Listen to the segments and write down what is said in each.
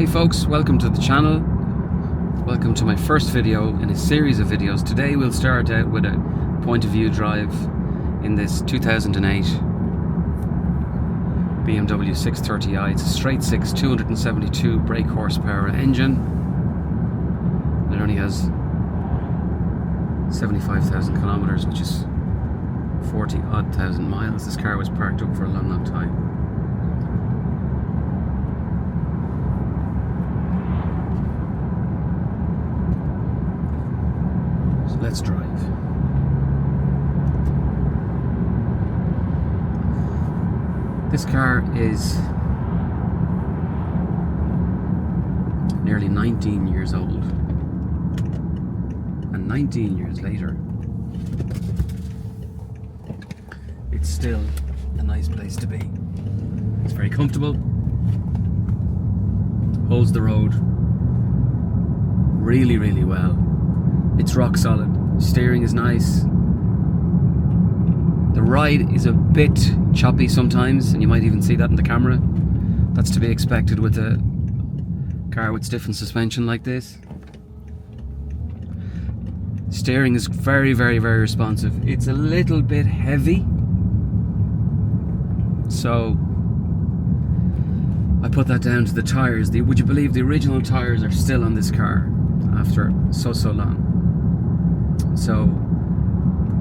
Hey folks, welcome to the channel. Welcome to my first video in a series of videos. Today we'll start out with a point of view drive in this 2008 BMW 630i. It's a straight six 272 brake horsepower engine. It only has 75,000 kilometers, which is 40-odd thousand miles. This car was parked up for a long time. Let's drive. This car is nearly 19 years old, and 19 years later it's still a nice place to be. It's very comfortable, holds the road really well. It's rock solid. Steering is nice. The ride is a bit choppy sometimes, and you might even see that in the camera. That's to be expected with a car with stiffened suspension like this. Steering is very responsive. It's a little bit heavy, so I put that down to the tyres. Would you believe the original tyres are still on this car after so long? So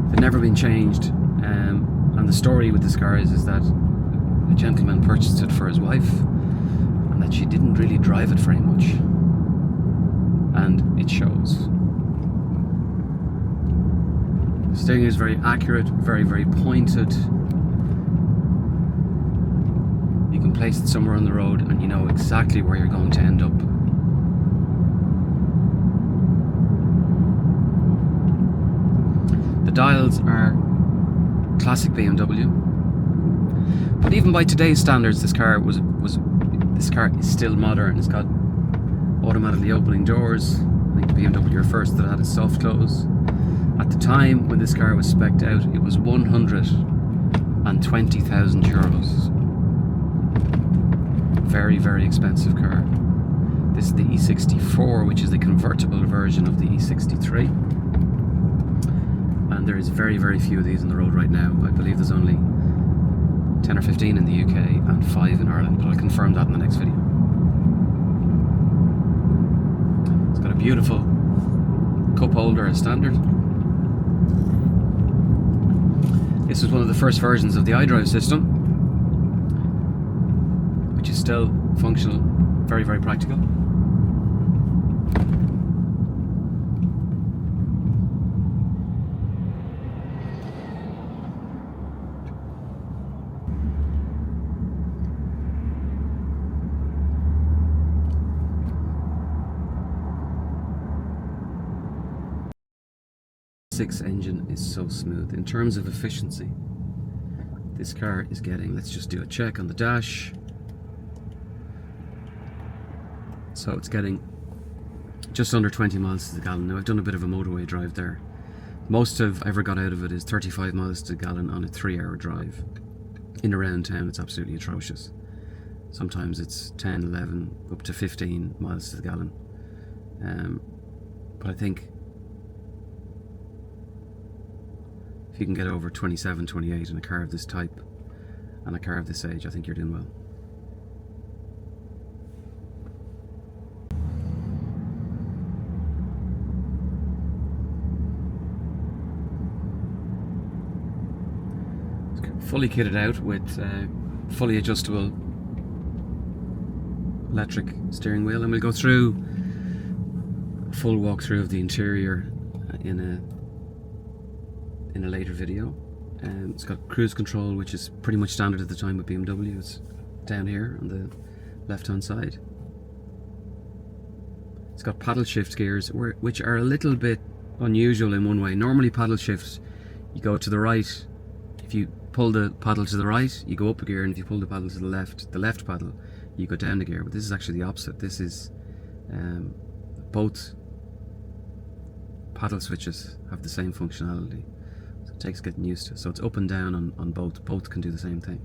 they've never been changed, and the story with this car is that a gentleman purchased it for his wife and that she didn't really drive it very much, and it shows. The steering is very accurate, very pointed. You can place it somewhere on the road and you know exactly where you're going to end up. The dials are classic BMW, but even by today's standards, this car is still modern. It's got automatically opening doors. I think the BMW are first that had a soft close. At the time when this car was spec'd out, it was 120,000 euros. Very expensive car. This is the E64, which is the convertible version of the E63. And there is very few of these on the road right now. I believe there's only 10 or 15 in the UK and 5 in Ireland, but I'll confirm that in the next video. It's got a beautiful cup holder as standard. This was one of the first versions of the iDrive system, which is still functional, very practical. Six engine is so smooth. In terms of efficiency, this car is getting, let's just do a check on the dash. So it's getting just under 20 miles to the gallon. Now I've done a bit of a motorway drive there. Most I've ever got out of it is 35 miles to the gallon on a 3-hour drive. In around town it's absolutely atrocious. Sometimes it's 10, 11, up to 15 miles to the gallon. But I think if you can get over 27, 28 in a car of this type and a car of this age, I think you're doing well. It's fully kitted out with fully adjustable electric steering wheel, and we'll go through a full walkthrough of the interior in a later video. It's got cruise control, which is pretty much standard at the time with BMW. It's down here on the left hand side. It's got paddle shift gears, which are a little bit unusual in one way. Normally paddle shifts, you go to the right. If you pull the paddle to the right, you go up a gear, and if you pull the paddle to the left paddle, you go down a gear. But this is actually the opposite. This is both paddle switches have the same functionality. So it takes getting used to. So it's up and down on both. Both can do the same thing.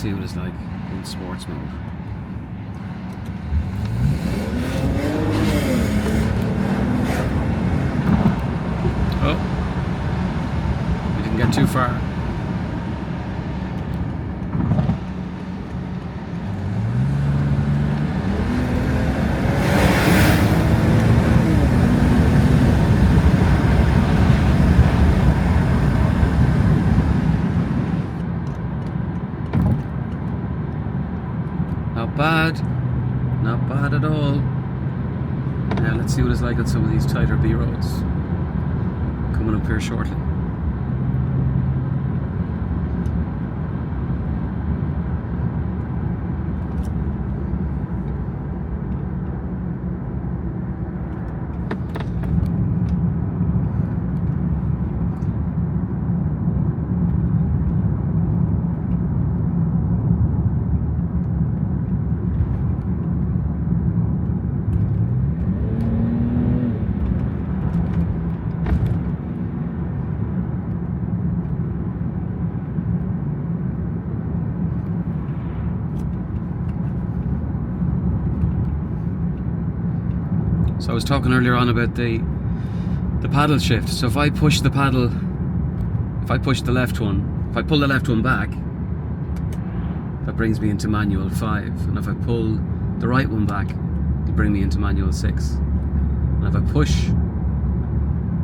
see what it's like in sports mode. Oh, we didn't get too far. Not bad at all. Now let's see what it's like on some of these tighter B roads coming up here shortly. So I was talking earlier on about the paddle shift. So if I push the paddle, if I push the left one, if I pull the left one back, that brings me into manual 5. And if I pull the right one back, it'll bring me into manual 6. And if I push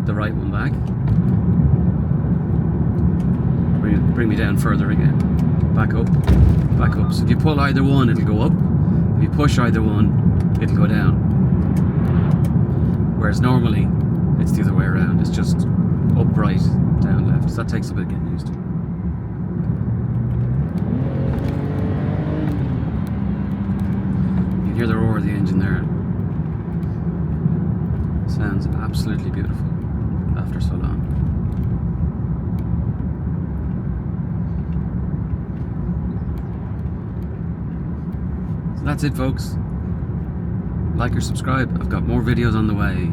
the right one back, bring me down further again. Back up, back up. So if you pull either one, it'll go up. If you push either one, it'll go down. Whereas normally it's the other way around. It's just up right, down left. So that takes a bit of getting used to. You can hear the roar of the engine there. Sounds absolutely beautiful after so long. So that's it, folks. Like or subscribe. I've got more videos on the way.